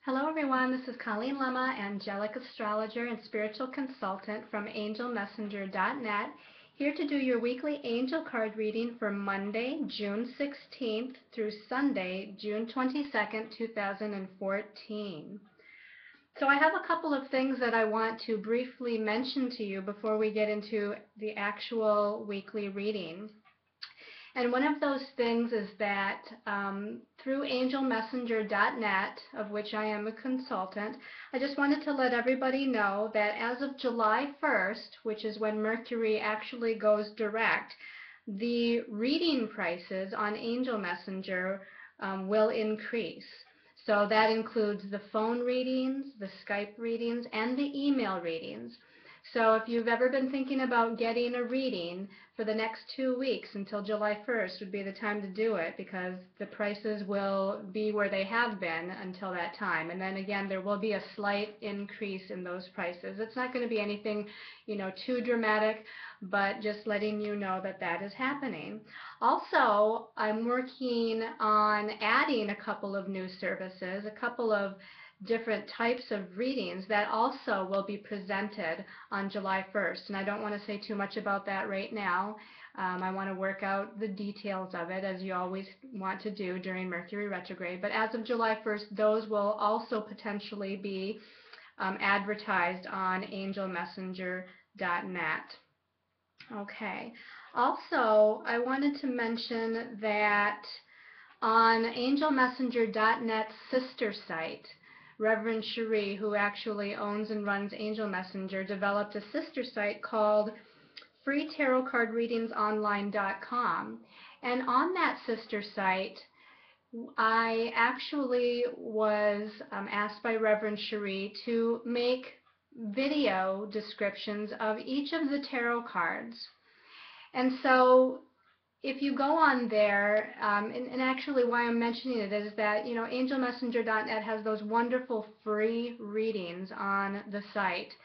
Hello everyone, this is Colleen Lemma, angelic astrologer and spiritual consultant from angelmessenger.net, here to do your weekly angel card reading for Monday, June 16th through Sunday, June 22nd, 2014. So I have a couple of things that I want to briefly mention to you before we get into the actual weekly reading. And one of those things is that through angelmessenger.net, of which I am a consultant, I just wanted to let everybody know that as of July 1st, which is when Mercury actually goes direct, the reading prices on Angel Messenger will increase. So that includes the phone readings, the Skype readings, and the email readings. So if you've ever been thinking about getting a reading for the next 2 weeks until July 1st would be the time to do it, because the prices will be where they have been until that time. And then again, there will be a slight increase in those prices. It's not going to be anything, too dramatic, but just letting you know that that is happening. Also, I'm working on adding a couple of new services, a couple of different types of readings that also will be presented on July 1st. And I don't want to say too much about that right now. I want to work out the details of it, as you always want to do during Mercury retrograde. But as of July 1st, those will also potentially be advertised on angelmessenger.net. Okay. Also, I wanted to mention that on angelmessenger.net's sister site, Reverend Cherie, who actually owns and runs Angel Messenger, developed a sister site called freetarotcardreadingsonline.com. And on that sister site, I actually was asked by Reverend Cherie to make video descriptions of each of the tarot cards. And so if you go on there, and actually why I'm mentioning it is that, angelmessenger.net has those wonderful free readings on the site.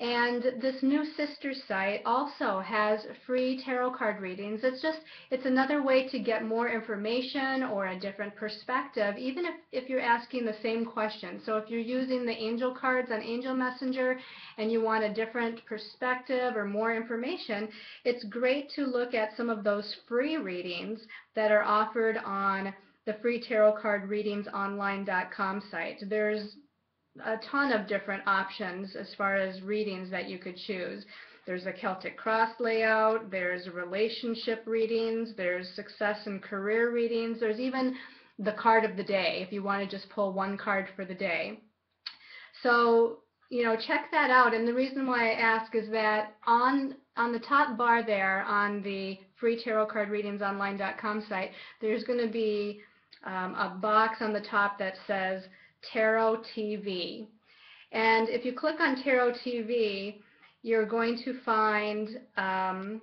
And this new sister site also has free tarot card readings. It's another way to get more information or a different perspective, even if you're asking the same question. So if you're using the angel cards on Angel Messenger and you want a different perspective or more information, it's great to look at some of those free readings that are offered on the freetarotcardreadingsonline.com site. There's a ton of different options as far as readings that you could choose. There's a Celtic cross layout, there's relationship readings, there's success and career readings, there's even the card of the day if you want to just pull one card for the day. So, check that out. And the reason why I ask is that on the top bar there on the freetarotcardreadingsonline.com site, there's going to be a box on the top that says Tarot TV. And if you click on Tarot TV, you're going to find a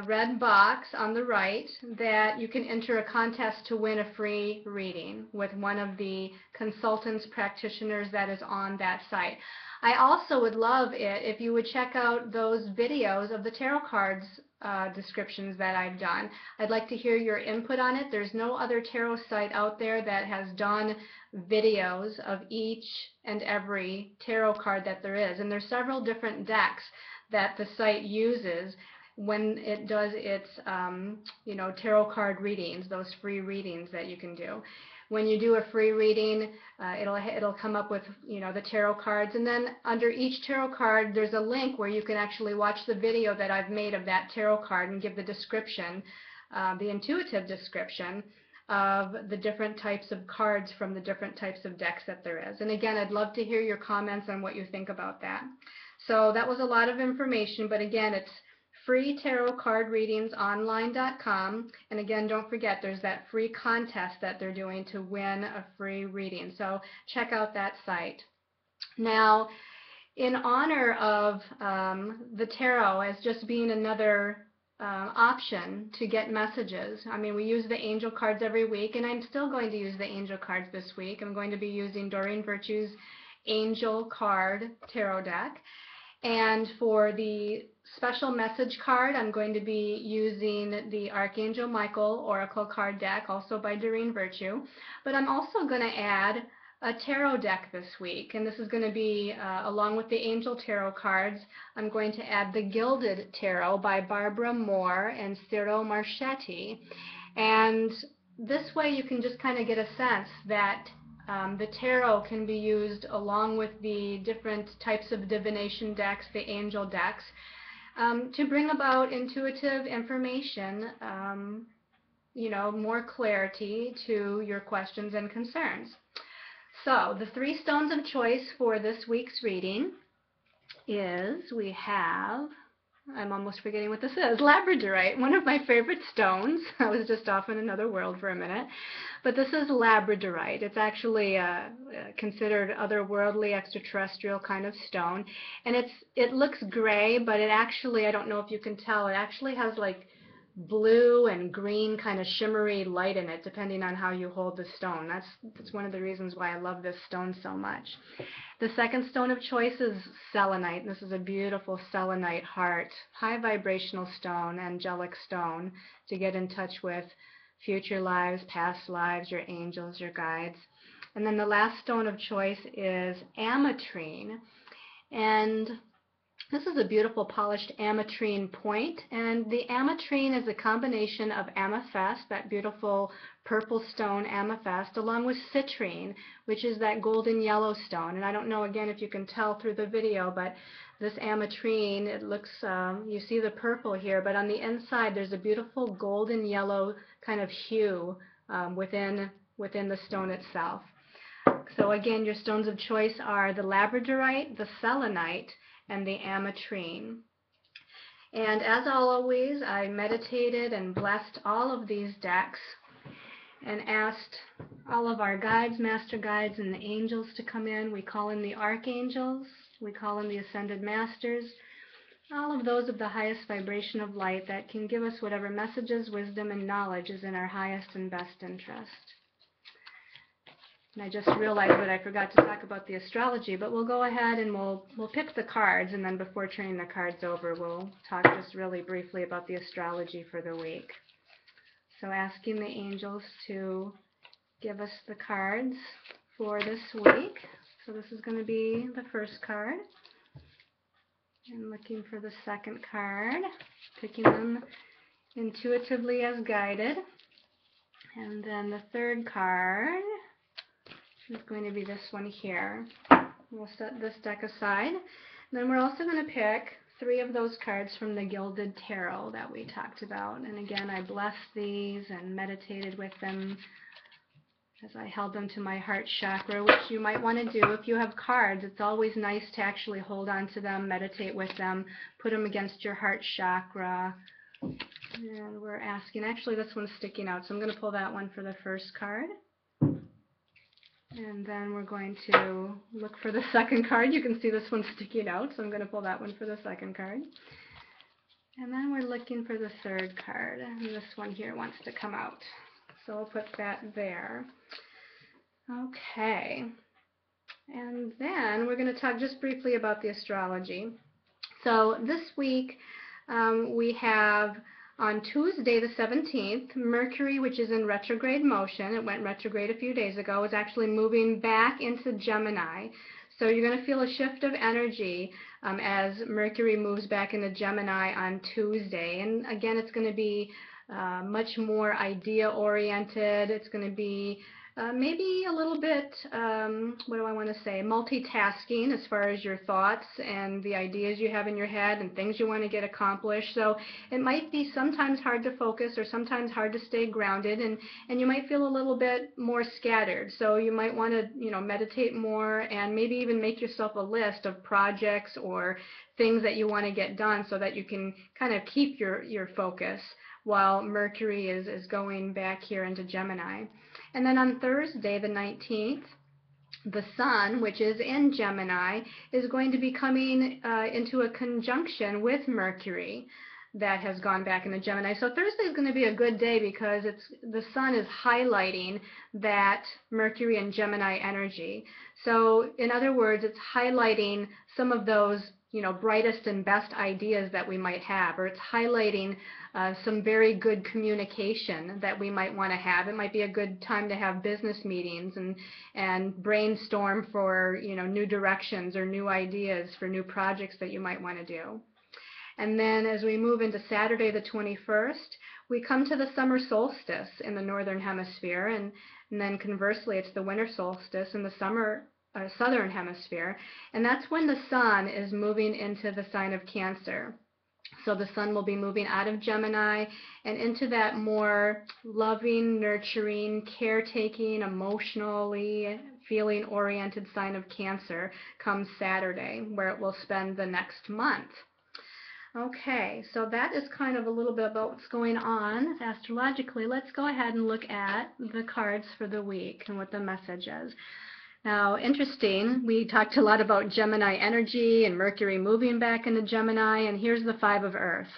red box on the right that you can enter a contest to win a free reading with one of the consultants, practitioners that is on that site. I also would love it if you would check out those videos of the tarot cards descriptions that I've done. I'd like to hear your input on it. There's no other tarot site out there that has done videos of each and every tarot card that there is. And there's several different decks that the site uses when it does its tarot card readings, those free readings that you can do. When you do a free reading, it'll come up with the tarot cards, and then under each tarot card there's a link where you can actually watch the video that I've made of that tarot card and give the description, the intuitive description of the different types of cards from the different types of decks that there is. And again, I'd love to hear your comments on what you think about that. So that was a lot of information, but again, it's freetarotcardreadingsonline.com. And again, don't forget, there's that free contest that they're doing to win a free reading. So check out that site. Now, in honor of the tarot as just being another option to get messages. I mean, we use the angel cards every week, and I'm still going to use the angel cards this week. I'm going to be using Doreen Virtue's Angel Card Tarot deck. And for the special message card, I'm going to be using the Archangel Michael Oracle card deck, also by Doreen Virtue. But I'm also going to add a tarot deck this week, and this is going to be, along with the Angel Tarot cards, I'm going to add the Gilded Tarot by Barbara Moore and Ciro Marchetti. And this way you can just kind of get a sense that the tarot can be used along with the different types of divination decks, the angel decks, to bring about intuitive information, more clarity to your questions and concerns. So the 3 stones of choice for this week's reading is, we have, I'm almost forgetting what this is, labradorite, one of my favorite stones. I was just off in another world for a minute. But this is labradorite. It's actually considered otherworldly, extraterrestrial kind of stone. And it looks gray, but it actually, I don't know if you can tell, it actually has like blue and green kind of shimmery light in it, depending on how you hold the stone. That's one of the reasons why I love this stone so much. The second stone of choice is selenite. This is a beautiful selenite heart, high vibrational stone, angelic stone, to get in touch with future lives, past lives, your angels, your guides. And then the last stone of choice is ametrine. And this is a beautiful polished ametrine point, and the ametrine is a combination of amethyst, that beautiful purple stone amethyst, along with citrine, which is that golden yellow stone. And I don't know, again, if you can tell through the video, but this ametrine, it looks, you see the purple here, but on the inside there's a beautiful golden yellow kind of hue within the stone itself. So again, your stones of choice are the labradorite, the selenite, and the ametrine. And as always, I meditated and blessed all of these decks and asked all of our guides, master guides, and the angels to come in. We call in the archangels, we call in the ascended masters, all of those of the highest vibration of light that can give us whatever messages, wisdom, and knowledge is in our highest and best interest. And I just realized that I forgot to talk about the astrology, but we'll go ahead and we'll pick the cards, and then before turning the cards over, we'll talk just really briefly about the astrology for the week. So asking the angels to give us the cards for this week. So this is going to be the first card. And looking for the second card, picking them intuitively as guided. And then the third card is going to be this one here. We'll set this deck aside. Then we're also going to pick 3 of those cards from the Gilded Tarot that we talked about. And again, I blessed these and meditated with them as I held them to my heart chakra, which you might want to do if you have cards. It's always nice to actually hold on to them, meditate with them, put them against your heart chakra. And we're asking, actually this one's sticking out, so I'm going to pull that one for the first card. And then we're going to look for the second card. You can see this one's sticking out, so I'm going to pull that one for the second card. And then we're looking for the third card, and this one here wants to come out. So I'll put that there. Okay. And then we're going to talk just briefly about the astrology. So this week we have on Tuesday the 17th, Mercury, which is in retrograde motion, it went retrograde a few days ago, is actually moving back into Gemini. So you're going to feel a shift of energy as Mercury moves back into Gemini on Tuesday. And again, it's going to be much more idea-oriented. It's going to be maybe a little bit, what do I want to say, multitasking as far as your thoughts and the ideas you have in your head and things you want to get accomplished. So it might be sometimes hard to focus or sometimes hard to stay grounded, and you might feel a little bit more scattered. So you might want to, meditate more and maybe even make yourself a list of projects or things that you want to get done so that you can kind of keep your focus while Mercury is going back here into Gemini. And then on Thursday, the 19th, the Sun, which is in Gemini, is going to be coming into a conjunction with Mercury that has gone back into Gemini. So Thursday is going to be a good day because the Sun is highlighting that Mercury and Gemini energy. So in other words, it's highlighting some of those brightest and best ideas that we might have, or it's highlighting some very good communication that we might want to have. It might be a good time to have business meetings and brainstorm for, new directions or new ideas for new projects that you might want to do. And then as we move into Saturday the 21st, we come to the summer solstice in the northern hemisphere, and then conversely it's the winter solstice in the southern hemisphere, and that's when the sun is moving into the sign of Cancer. So the sun will be moving out of Gemini and into that more loving, nurturing, caretaking, emotionally feeling-oriented sign of Cancer come Saturday, where it will spend the next month. Okay, so that is kind of a little bit about what's going on astrologically. Let's go ahead and look at the cards for the week and what the message is. Now, interesting, we talked a lot about Gemini energy and Mercury moving back into Gemini, and here's the Five of Earth.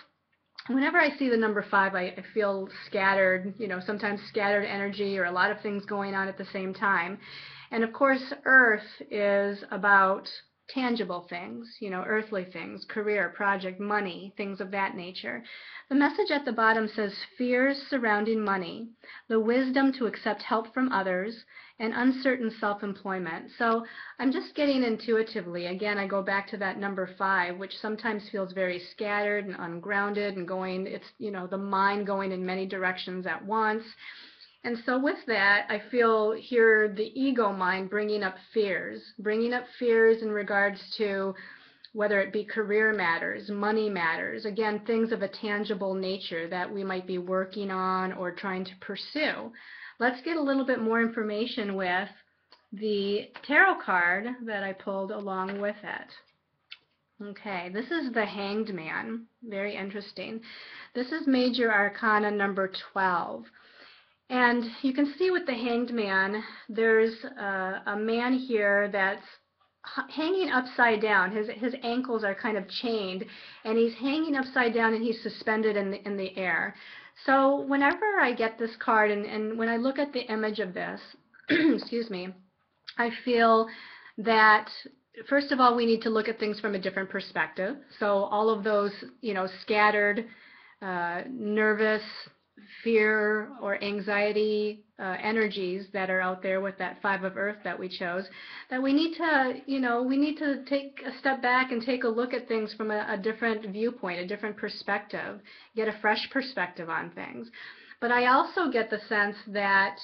Whenever I see the number 5, I feel scattered, sometimes scattered energy or a lot of things going on at the same time. And of course, Earth is about tangible things, earthly things, career, project, money, things of that nature. The message at the bottom says fears surrounding money, the wisdom to accept help from others, and uncertain self-employment. So I'm just getting intuitively, again, I go back to that number 5, which sometimes feels very scattered and ungrounded and going, it's, the mind going in many directions at once. And so with that, I feel here the ego mind bringing up fears in regards to whether it be career matters, money matters, again, things of a tangible nature that we might be working on or trying to pursue. Let's get a little bit more information with the tarot card that I pulled along with it. Okay, this is the Hanged Man. Very interesting. This is Major Arcana number 12. And you can see with the Hanged Man, there's a man here that's hanging upside down. His ankles are kind of chained, and he's hanging upside down and he's suspended in the air. So whenever I get this card and when I look at the image of this, excuse me, I feel that first of all we need to look at things from a different perspective. So all of those, scattered, nervous, fear or anxiety energies that are out there with that 5 of Earth that we chose, that we need to take a step back and take a look at things from a different viewpoint, a different perspective, get a fresh perspective on things. But I also get the sense that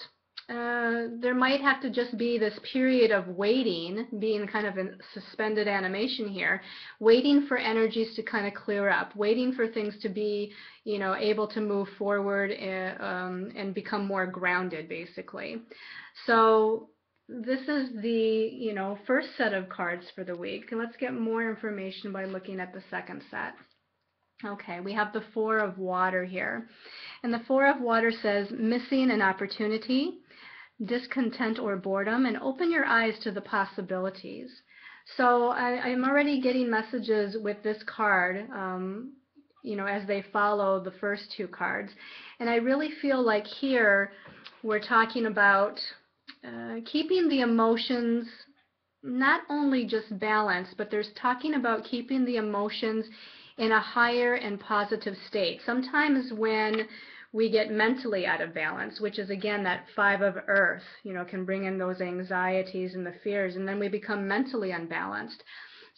there might have to just be this period of waiting, being kind of in suspended animation here, waiting for energies to kind of clear up, waiting for things to be, able to move forward and become more grounded, basically. So this is the, first set of cards for the week. And let's get more information by looking at the second set. Okay, we have the 4 of Water here. And the 4 of Water says, missing an opportunity, discontent or boredom, and open your eyes to the possibilities. So I'm already getting messages with this card, as they follow the first 2 cards. And I really feel like here we're talking about keeping the emotions not only just balanced, but there's talking about keeping the emotions in a higher and positive state. Sometimes when we get mentally out of balance, which is again that 5 of Earth, can bring in those anxieties and the fears, and then we become mentally unbalanced.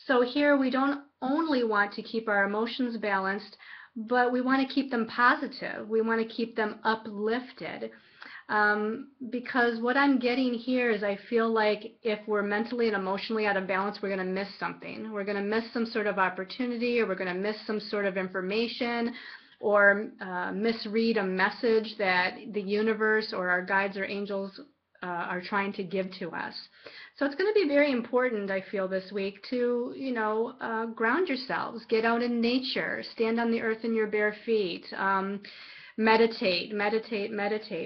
So here we don't only want to keep our emotions balanced, but we want to keep them positive. We want to keep them uplifted. Because what I'm getting here is I feel like if we're mentally and emotionally out of balance, we're going to miss something. We're going to miss some sort of opportunity, or we're going to miss some sort of information, or misread a message that the universe or our guides or angels are trying to give to us. So it's going to be very important, I feel, this week to, ground yourselves, get out in nature, stand on the earth in your bare feet, meditate,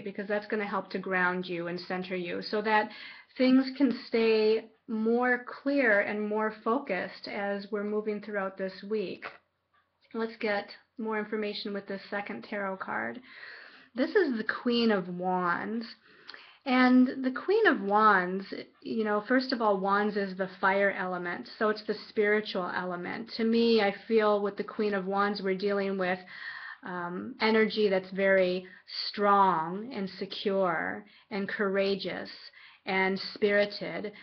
because that's going to help to ground you and center you so that things can stay more clear and more focused as we're moving throughout this week. Let's get more information with this second tarot card. This is the Queen of Wands. And the Queen of Wands, first of all, Wands is the fire element, so it's the spiritual element. To me, I feel with the Queen of Wands, we're dealing with energy that's very strong and secure and courageous and spirited,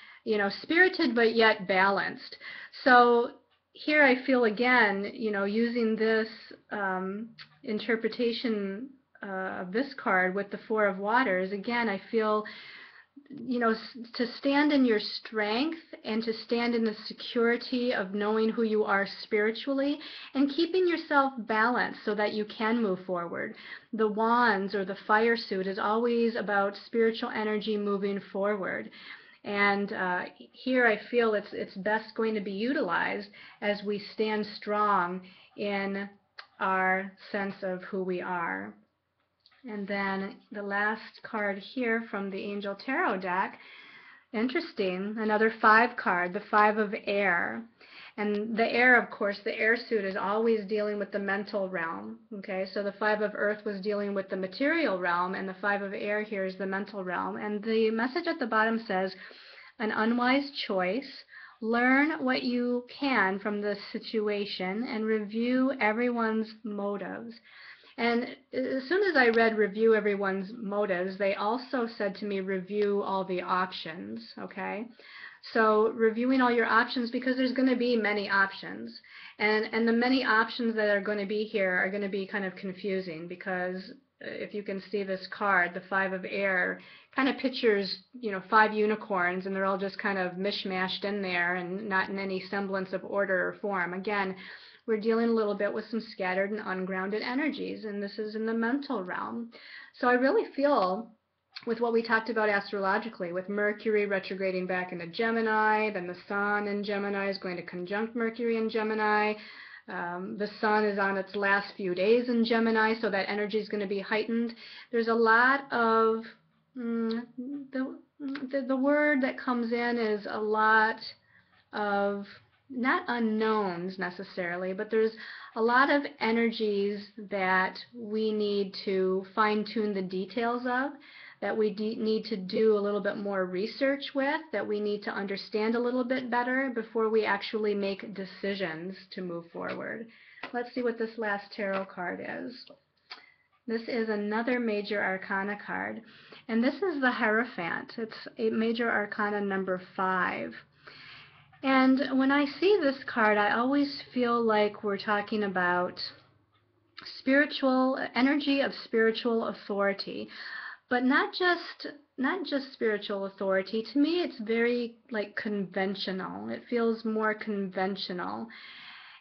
spirited but yet balanced. So here I feel again, using this interpretation of this card with the Four of Waters, again, I feel to stand in your strength and to stand in the security of knowing who you are spiritually and keeping yourself balanced so that you can move forward. The wands or the fire suit is always about spiritual energy moving forward. And here I feel it's best going to be utilized as we stand strong in our sense of who we are. And then the last card here from the Angel Tarot deck, interesting, another 5 card, the 5 of air. And the air, of course, the air suit is always dealing with the mental realm. Okay, so the 5 of earth was dealing with the material realm, and the 5 of air here is the mental realm. And the message at the bottom says, an unwise choice. Learn what you can from the situation and review everyone's motives. And as soon as I read review everyone's motives, they also said to me review all the options, okay? So reviewing all your options, because there's going to be many options. And the many options that are going to be here are going to be kind of confusing, because if you can see this card, the 5 of air, kind of pictures, 5 unicorns, and they're all just kind of mishmashed in there and not in any semblance of order or form. Again, we're dealing a little bit with some scattered and ungrounded energies, and this is in the mental realm. So I really feel with what we talked about astrologically, with Mercury retrograding back into Gemini, then the Sun in Gemini is going to conjunct Mercury in Gemini. The Sun is on its last few days in Gemini, so that energy is going to be heightened. There's a lot of, the word that comes in is a lot of, not unknowns necessarily, but there's a lot of energies that we need to fine-tune the details of, that we need to do a little bit more research with, that we need to understand a little bit better before we actually make decisions to move forward. Let's see what this last tarot card is. This is another major arcana card, and this is the Hierophant. It's a major arcana number 5. And when I see this card, I always feel like we're talking about spiritual energy of spiritual authority, but not just spiritual authority. To me, it's very like conventional. It feels more conventional.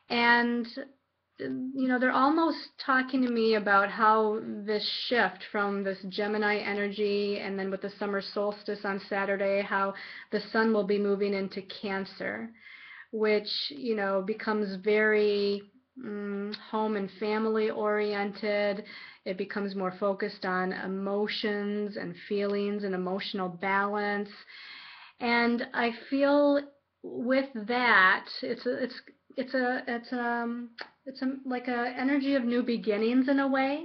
And they're almost talking to me about how this shift from this Gemini energy, and then with the summer solstice on Saturday, how the sun will be moving into Cancer, which, becomes very home and family oriented. It becomes more focused on emotions and feelings and emotional balance. And I feel with that, it's like a energy of new beginnings in a way.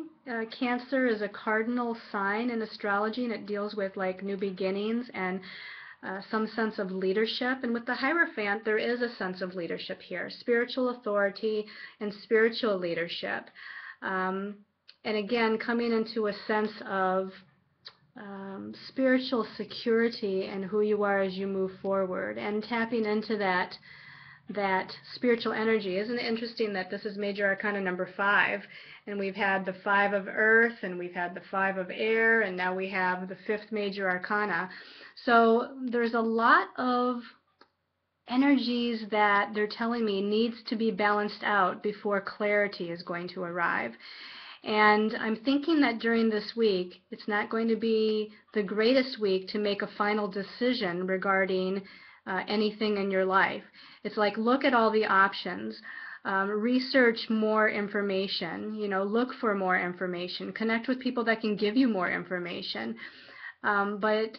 Cancer is a cardinal sign in astrology, and it deals with like new beginnings and some sense of leadership. And with the Hierophant, there is a sense of leadership here, spiritual authority and spiritual leadership. And again, coming into a sense of spiritual security and who you are as you move forward, and tapping into that spiritual energy. Isn't it interesting that this is major arcana number 5, and we've had the 5 of earth, and we've had the 5 of air, and now we have the 5th major arcana. So there's a lot of energies that they're telling me needs to be balanced out before clarity is going to arrive. And I'm thinking that during this week, it's not going to be the greatest week to make a final decision regarding anything in your life. It's like, look at all the options, research more information, look for more information, connect with people that can give you more information. But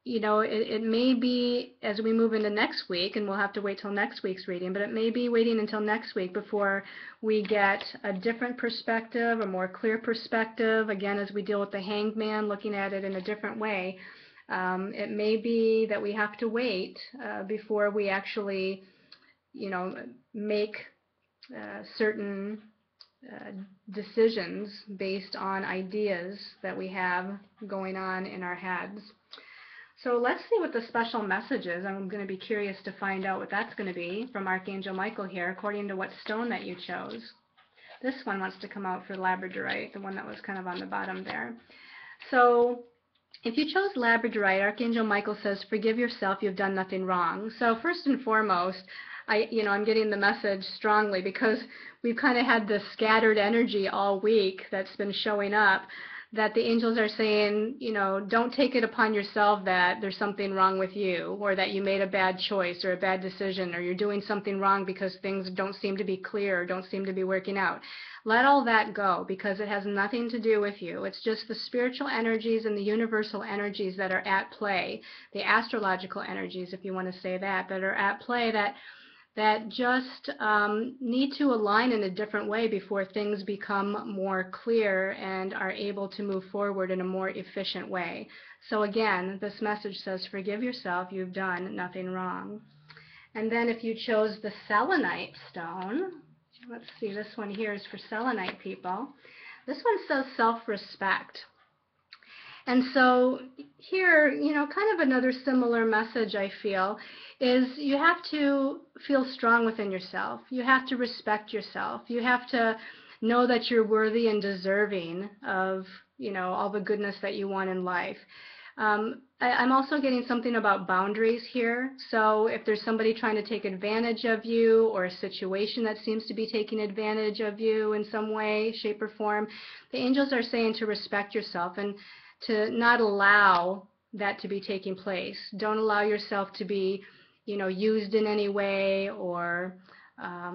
it may be, as we move into next week, and we'll have to wait till next week's reading, but it may be waiting until next week before we get a different perspective, a more clear perspective, again, as we deal with the Hanged Man, looking at it in a different way. It may be that we have to wait before we actually, make certain decisions based on ideas that we have going on in our heads. So let's see what the special message is. I'm going to be curious to find out what that's going to be from Archangel Michael here, according to what stone that you chose. This one wants to come out for labradorite, the one that was kind of on the bottom there. So if you chose labradorite, Archangel Michael says, forgive yourself, you've done nothing wrong. So first and foremost, I'm getting the message strongly because we've kind of had this scattered energy all week that's been showing up, that the angels are saying, don't take it upon yourself that there's something wrong with you, or that you made a bad choice or a bad decision, or you're doing something wrong because things don't seem to be clear or don't seem to be working out. Let all that go, because it has nothing to do with you. It's just the spiritual energies and the universal energies that are at play, the astrological energies, if you want to say that are at play, that just need to align in a different way before things become more clear and are able to move forward in a more efficient way. So again, this message says, forgive yourself, you've done nothing wrong. And then if you chose the selenite stone, let's see, this one here is for selenite people. This one says self-respect. And so here, kind of another similar message I feel is you have to feel strong within yourself. You have to respect yourself. You have to know that you're worthy and deserving of, all the goodness that you want in life. I'm also getting something about boundaries here. So if there's somebody trying to take advantage of you, or a situation that seems to be taking advantage of you in some way, shape, or form, the angels are saying to respect yourself and to not allow that to be taking place. Don't allow yourself to be, used in any way or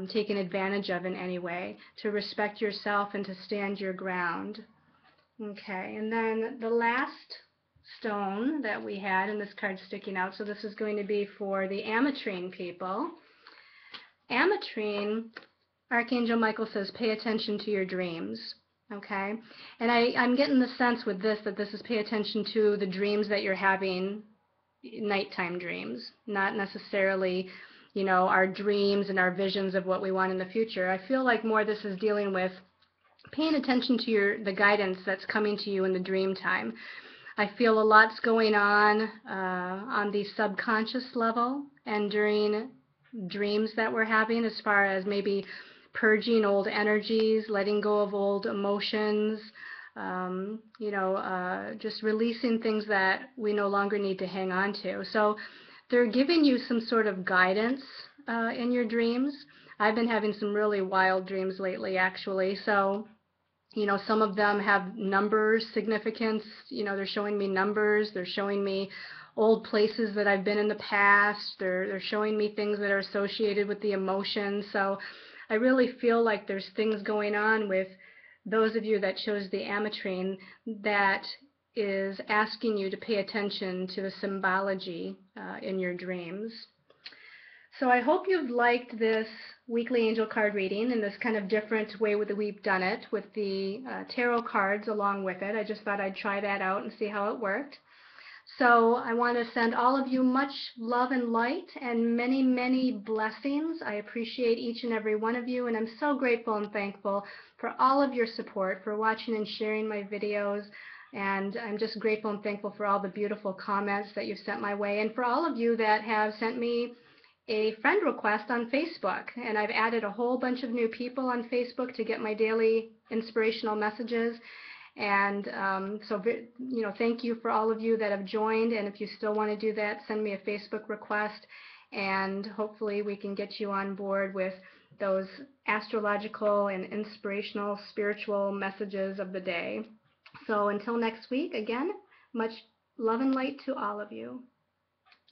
taken advantage of in any way. To respect yourself and to stand your ground. Okay, and then the last stone that we had in this card sticking out, so this is going to be for the ametrine people. Ametrine, Archangel Michael says, pay attention to your dreams. Okay, and I'm getting the sense with this that this is pay attention to the dreams that you're having, nighttime dreams, not necessarily, our dreams and our visions of what we want in the future. I feel like more this is dealing with paying attention to the guidance that's coming to you in the dream time. I feel a lot's going on the subconscious level and during dreams that we're having, as far as maybe purging old energies, letting go of old emotions, just releasing things that we no longer need to hang on to. So they're giving you some sort of guidance in your dreams. I've been having some really wild dreams lately, actually. So, some of them have numbers significance. They're showing me numbers. They're showing me old places that I've been in the past. They're showing me things that are associated with the emotions. So I really feel like there's things going on with those of you that chose the ametrine that is asking you to pay attention to the symbology in your dreams. So I hope you've liked this weekly angel card reading in this kind of different way that we've done it, with the tarot cards along with it. I just thought I'd try that out and see how it worked. So I want to send all of you much love and light and many, many blessings. I appreciate each and every one of you, and I'm so grateful and thankful for all of your support, for watching and sharing my videos. And I'm just grateful and thankful for all the beautiful comments that you've sent my way, and for all of you that have sent me a friend request on Facebook. And I've added a whole bunch of new people on Facebook to get my daily inspirational messages. And so, thank you for all of you that have joined. And if you still want to do that, send me a Facebook request, and hopefully we can get you on board with those astrological and inspirational spiritual messages of the day. So until next week, again, much love and light to all of you.